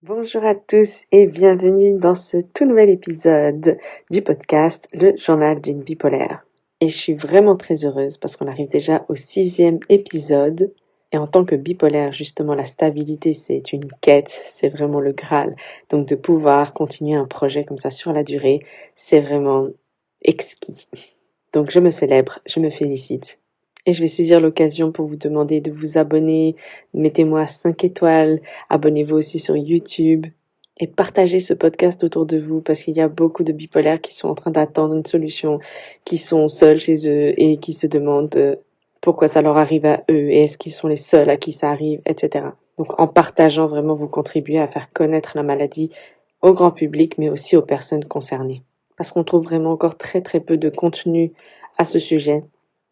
Bonjour à tous et bienvenue dans ce tout nouvel épisode du podcast Le Journal d'une bipolaire. Et je suis vraiment très heureuse parce qu'on arrive déjà au 6e épisode. Et en tant que bipolaire, justement, la stabilité, c'est une quête, c'est vraiment le Graal. Donc de pouvoir continuer un projet comme ça sur la durée, c'est vraiment exquis. Donc je me célèbre, je me félicite. Et je vais saisir l'occasion pour vous demander de vous abonner. Mettez-moi 5 étoiles, abonnez-vous aussi sur YouTube et partagez ce podcast autour de vous parce qu'il y a beaucoup de bipolaires qui sont en train d'attendre une solution, qui sont seuls chez eux et qui se demandent pourquoi ça leur arrive à eux et est-ce qu'ils sont les seuls à qui ça arrive, etc. Donc en partageant, vraiment, vous contribuez à faire connaître la maladie au grand public mais aussi aux personnes concernées. Parce qu'on trouve vraiment encore très très peu de contenu à ce sujet.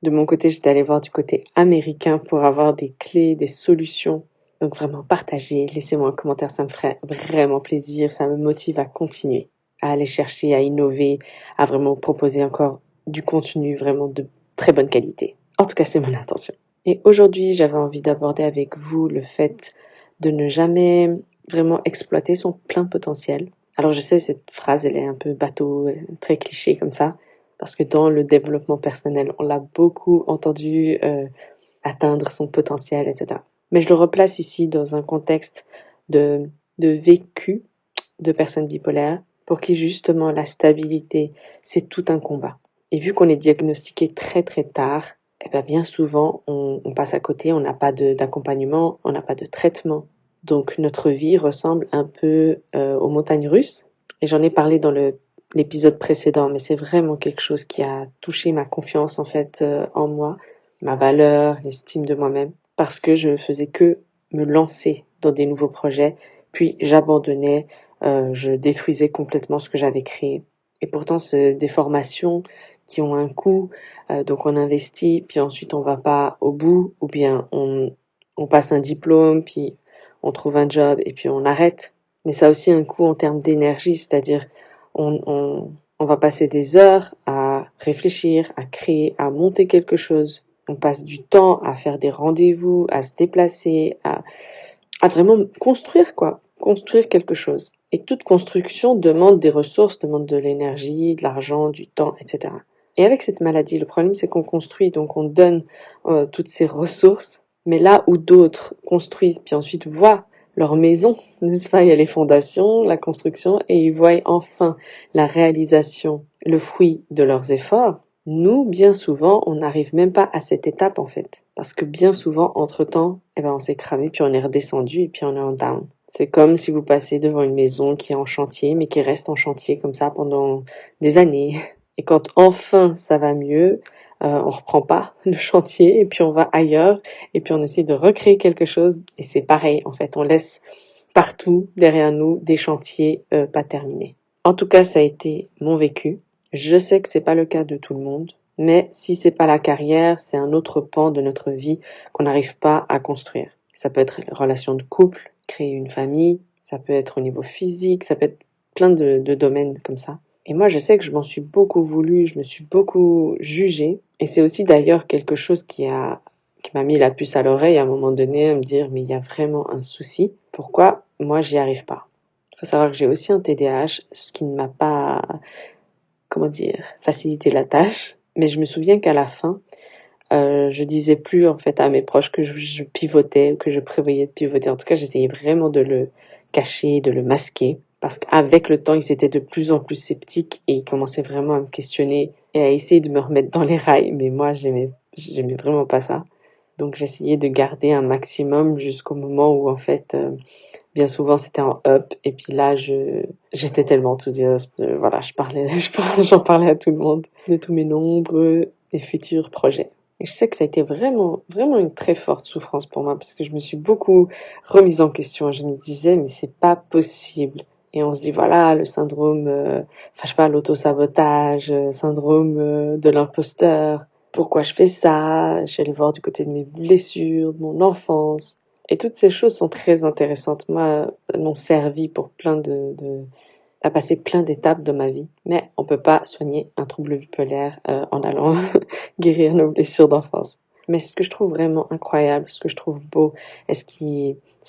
De mon côté, j'étais allée voir du côté américain pour avoir des clés, des solutions. Donc vraiment, partagez, laissez-moi un commentaire, ça me ferait vraiment plaisir, ça me motive à continuer, à aller chercher, à innover, à vraiment proposer encore du contenu vraiment de très bonne qualité. En tout cas, c'est mon intention. Et aujourd'hui, j'avais envie d'aborder avec vous le fait de ne jamais vraiment exploiter son plein potentiel. Alors je sais, cette phrase, elle est un peu bateau, très cliché comme ça, parce que dans le développement personnel, on l'a beaucoup entendu atteindre son potentiel, etc. Mais je le replace ici dans un contexte de, de vécu de personnes bipolaires pour qui justement la stabilité, c'est tout un combat. Et vu qu'on est diagnostiqué très très tard, eh bien souvent on passe à côté, on n'a pas d'accompagnement, on n'a pas de traitement. Donc notre vie ressemble un peu aux montagnes russes. Et j'en ai parlé dans l'épisode précédent, mais c'est vraiment quelque chose qui a touché ma confiance en fait en moi, ma valeur, l'estime de moi-même, parce que je ne faisais que me lancer dans des nouveaux projets, puis j'abandonnais, je détruisais complètement ce que j'avais créé. Et pourtant, c'est des formations qui ont un coût, donc on investit, puis ensuite on va pas au bout, ou bien on passe un diplôme, puis on trouve un job et puis on arrête. Mais ça a aussi un coût en termes d'énergie, c'est-à-dire on va passer des heures à réfléchir, à créer, à monter quelque chose. On passe du temps à faire des rendez-vous, à se déplacer, à vraiment construire quoi, construire quelque chose. Et toute construction demande des ressources, demande de l'énergie, de l'argent, du temps, etc. Et avec cette maladie, le problème c'est qu'on construit, donc on donne toutes ces ressources, mais là où d'autres construisent, puis ensuite voient leur maison, n'est-ce pas, il y a les fondations, la construction, et ils voient enfin la réalisation, le fruit de leurs efforts. Nous, bien souvent, on n'arrive même pas à cette étape en fait. Parce que bien souvent, entre-temps, on s'est cramé, puis on est redescendu, et puis on est en down. C'est comme si vous passez devant une maison qui est en chantier, mais qui reste en chantier comme ça pendant des années. Et quand enfin ça va mieux, on reprend pas le chantier, et puis on va ailleurs, et puis on essaie de recréer quelque chose, et c'est pareil en fait. On laisse partout derrière nous des chantiers pas terminés. En tout cas, ça a été mon vécu. Je sais que c'est pas le cas de tout le monde, mais si c'est pas la carrière, c'est un autre pan de notre vie qu'on n'arrive pas à construire. Ça peut être les relations de couple, créer une famille, ça peut être au niveau physique, ça peut être plein de domaines comme ça. Et moi, je sais que je m'en suis beaucoup voulu, je me suis beaucoup jugée. Et c'est aussi d'ailleurs quelque chose qui m'a mis la puce à l'oreille à un moment donné à me dire, mais il y a vraiment un souci. Pourquoi moi, j'y arrive pas? Il faut savoir que j'ai aussi un TDAH, ce qui ne m'a pas, facilité la tâche. Mais je me souviens qu'à la fin, je disais plus en fait à mes proches que je pivotais ou que je prévoyais de pivoter. En tout cas, j'essayais vraiment de le cacher, de le masquer. Parce qu'avec le temps, ils étaient de plus en plus sceptiques et ils commençaient vraiment à me questionner et à essayer de me remettre dans les rails. Mais moi, j'aimais vraiment pas ça. Donc, j'essayais de garder un maximum jusqu'au moment où, en fait, bien souvent, c'était en up. Et puis là, j'étais tellement enthousiaste. Voilà, j'en parlais à tout le monde de tous mes nombreux et futurs projets. Et je sais que ça a été vraiment, vraiment une très forte souffrance pour moi parce que je me suis beaucoup remise en question. Je me disais, mais c'est pas possible. Et on se dit, voilà, le syndrome, je sais pas, l'autosabotage, syndrome de l'imposteur. Pourquoi je fais ça? Je suis allée voir du côté de mes blessures, de mon enfance. Et toutes ces choses sont très intéressantes. Moi, elles m'ont servi pour à passer plein d'étapes de ma vie. Mais on peut pas soigner un trouble bipolaire en allant guérir nos blessures d'enfance. Mais ce que je trouve vraiment incroyable, ce que je trouve beau, ce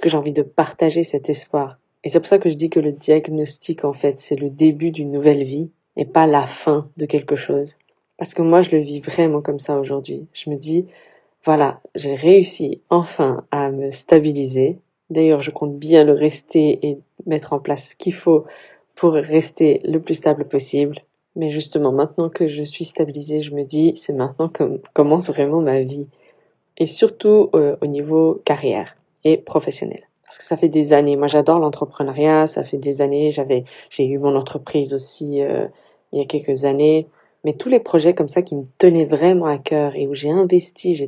que j'ai envie de partager cet espoir, Et c'est pour ça que je dis que le diagnostic, en fait, c'est le début d'une nouvelle vie et pas la fin de quelque chose. Parce que moi, je le vis vraiment comme ça aujourd'hui. Je me dis, voilà, j'ai réussi enfin à me stabiliser. D'ailleurs, je compte bien le rester et mettre en place ce qu'il faut pour rester le plus stable possible. Mais justement, maintenant que je suis stabilisée, je me dis, c'est maintenant que commence vraiment ma vie. Et surtout au niveau carrière et professionnel. Parce que ça fait des années, moi j'adore l'entrepreneuriat, ça fait des années, j'ai eu mon entreprise aussi il y a quelques années, mais tous les projets comme ça qui me tenaient vraiment à cœur et où j'ai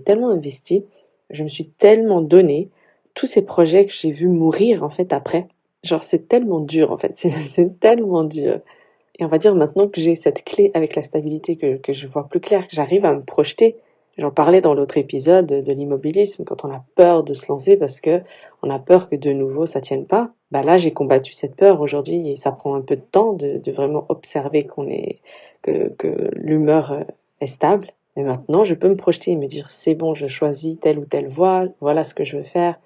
tellement investi, je me suis tellement donné, tous ces projets que j'ai vus mourir en fait après, genre c'est tellement dur en fait, c'est tellement dur. Et on va dire maintenant que j'ai cette clé avec la stabilité, que je vois plus clair, que j'arrive à me projeter. J'en parlais dans l'autre épisode de l'immobilisme, quand on a peur de se lancer parce que on a peur que de nouveau ça tienne pas. Bah là, j'ai combattu cette peur aujourd'hui et ça prend un peu de temps de vraiment observer que l'humeur est stable. Mais maintenant, je peux me projeter et me dire c'est bon, je choisis telle ou telle voie, voilà ce que je veux faire.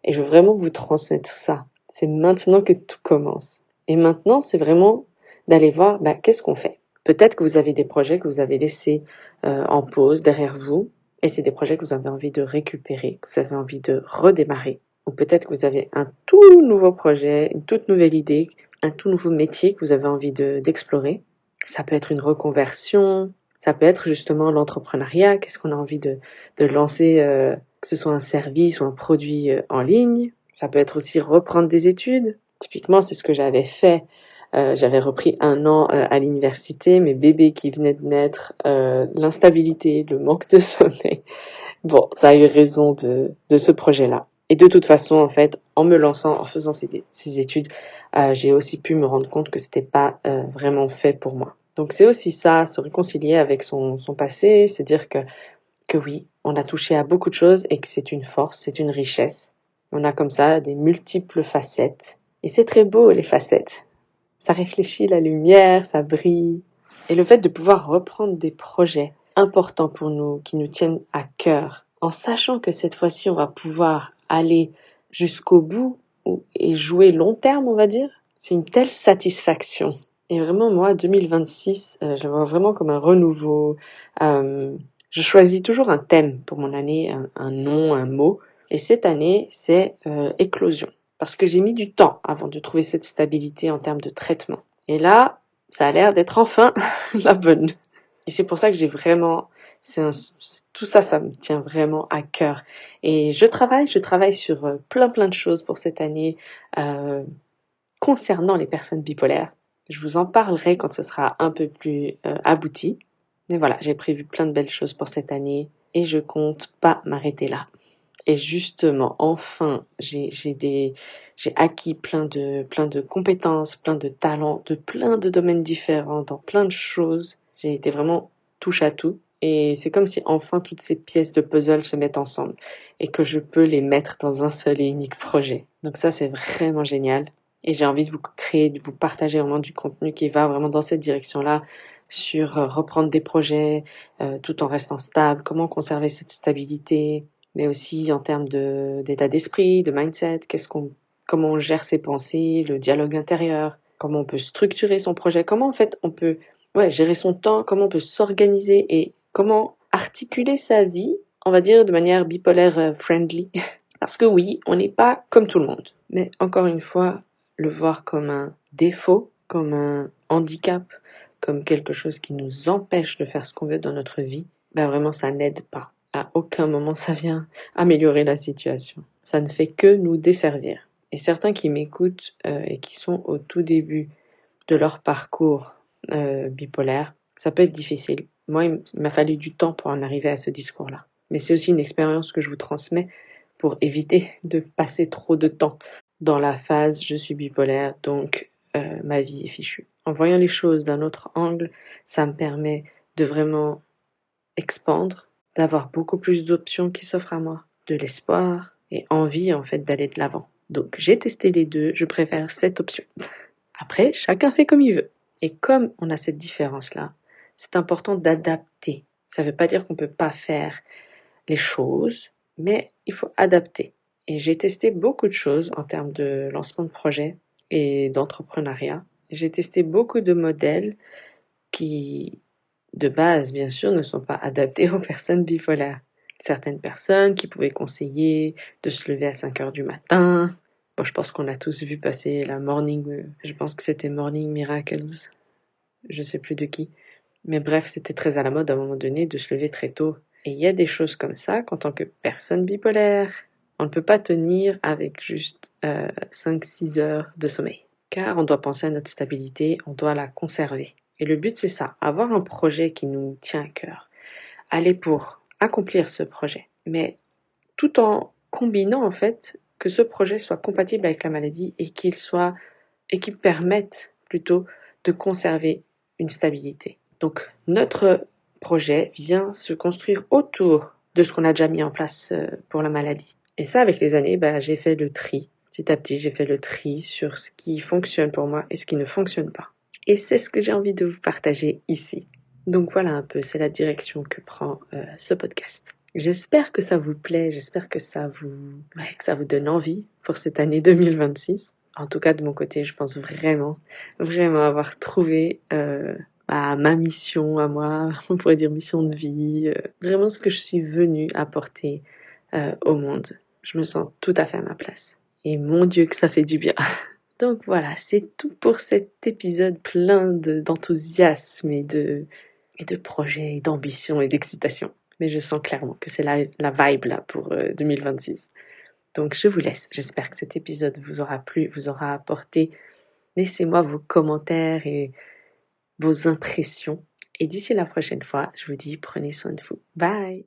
Et je veux vraiment vous transmettre ça. C'est maintenant que tout commence. Et maintenant, c'est vraiment d'aller voir, qu'est-ce qu'on fait. Peut-être que vous avez des projets que vous avez laissés en pause derrière vous, et c'est des projets que vous avez envie de récupérer, que vous avez envie de redémarrer. Ou peut-être que vous avez un tout nouveau projet, une toute nouvelle idée, un tout nouveau métier que vous avez envie d'explorer. Ça peut être une reconversion, ça peut être justement l'entrepreneuriat, qu'est-ce qu'on a envie de lancer, que ce soit un service ou un produit en ligne. Ça peut être aussi reprendre des études. Typiquement, c'est ce que j'avais fait. J'avais repris 1 an à l'université, mes bébés qui venaient de naître, l'instabilité, le manque de sommeil. Bon, ça a eu raison de ce projet-là. Et de toute façon, en fait, en me lançant, en faisant ces études, j'ai aussi pu me rendre compte que c'était pas vraiment fait pour moi. Donc c'est aussi ça, se réconcilier avec son passé, c'est dire que oui, on a touché à beaucoup de choses et que c'est une force, c'est une richesse. On a comme ça des multiples facettes. Et c'est très beau, les facettes. Ça réfléchit la lumière, ça brille. Et le fait de pouvoir reprendre des projets importants pour nous, qui nous tiennent à cœur, en sachant que cette fois-ci, on va pouvoir aller jusqu'au bout et jouer long terme, on va dire, c'est une telle satisfaction. Et vraiment, moi, 2026, je le vois vraiment comme un renouveau. Je choisis toujours un thème pour mon année, un nom, un mot. Et cette année, c'est éclosion. Parce que j'ai mis du temps avant de trouver cette stabilité en termes de traitement. Et là, ça a l'air d'être enfin la bonne. Et c'est pour ça que j'ai vraiment, tout ça, ça me tient vraiment à cœur. Et je travaille sur plein de choses pour cette année euh, concernant les personnes bipolaires. Je vous en parlerai quand ce sera un peu plus abouti. Mais voilà, j'ai prévu plein de belles choses pour cette année et je compte pas m'arrêter là. Et justement, enfin, j'ai acquis plein de compétences, plein de talents, de plein de domaines différents, dans plein de choses. J'ai été vraiment touche à tout. Et c'est comme si enfin toutes ces pièces de puzzle se mettent ensemble et que je peux les mettre dans un seul et unique projet. Donc ça, c'est vraiment génial. Et j'ai envie de vous créer, de vous partager vraiment du contenu qui va vraiment dans cette direction-là, sur reprendre des projets tout en restant stable, comment conserver cette stabilité, mais aussi en termes d'état d'esprit, de mindset, comment on gère ses pensées, le dialogue intérieur, comment on peut structurer son projet, comment en fait on peut gérer son temps, comment on peut s'organiser et comment articuler sa vie, on va dire de manière bipolaire friendly. Parce que oui, on n'est pas comme tout le monde. Mais encore une fois, le voir comme un défaut, comme un handicap, comme quelque chose qui nous empêche de faire ce qu'on veut dans notre vie, vraiment ça n'aide pas. À aucun moment ça vient améliorer la situation. Ça ne fait que nous desservir. Et certains qui m'écoutent et qui sont au tout début de leur parcours bipolaire, ça peut être difficile. Moi, il m'a fallu du temps pour en arriver à ce discours-là. Mais c'est aussi une expérience que je vous transmets pour éviter de passer trop de temps dans la phase je suis bipolaire, donc ma vie est fichue. En voyant les choses d'un autre angle, ça me permet de vraiment expandre, d'avoir beaucoup plus d'options qui s'offrent à moi, de l'espoir et envie en fait d'aller de l'avant. Donc j'ai testé les deux, je préfère cette option. Après, chacun fait comme il veut. Et comme on a cette différence-là, c'est important d'adapter. Ça ne veut pas dire qu'on ne peut pas faire les choses, mais il faut adapter. Et j'ai testé beaucoup de choses en termes de lancement de projet. et d'entrepreneuriat. J'ai testé beaucoup de modèles qui, de base, bien sûr, ne sont pas adaptés aux personnes bipolaires. Certaines personnes qui pouvaient conseiller de se lever à 5 heures du matin. Bon, je pense qu'on a tous vu passer la morning, je pense que c'était Morning Miracles, je sais plus de qui. Mais bref, c'était très à la mode à un moment donné de se lever très tôt. Et il y a des choses comme ça qu'en tant que personne bipolaire, on ne peut pas tenir avec juste 5-6 heures de sommeil. Car on doit penser à notre stabilité, on doit la conserver. Et le but, c'est ça, avoir un projet qui nous tient à cœur. Aller pour accomplir ce projet. Mais tout en combinant, en fait, que ce projet soit compatible avec la maladie et qu'il permette plutôt de conserver une stabilité. Donc, notre projet vient se construire autour de ce qu'on a déjà mis en place pour la maladie. Et ça, avec les années, j'ai fait le tri. Petit à petit, j'ai fait le tri sur ce qui fonctionne pour moi et ce qui ne fonctionne pas. Et c'est ce que j'ai envie de vous partager ici. Donc voilà un peu, c'est la direction que prend ce podcast. J'espère que ça vous plaît, j'espère que ça vous donne envie pour cette année 2026. En tout cas, de mon côté, je pense vraiment avoir trouvé ma mission à moi, on pourrait dire mission de vie, vraiment ce que je suis venue apporter au monde. Je me sens tout à fait à ma place. Et mon Dieu que ça fait du bien. Donc voilà, c'est tout pour cet épisode plein d'enthousiasme et de projets, et d'ambition et d'excitation. Mais je sens clairement que c'est la vibe là pour 2026. Donc je vous laisse. J'espère que cet épisode vous aura plu, vous aura apporté. Laissez-moi vos commentaires et vos impressions. Et d'ici la prochaine fois, je vous dis prenez soin de vous. Bye!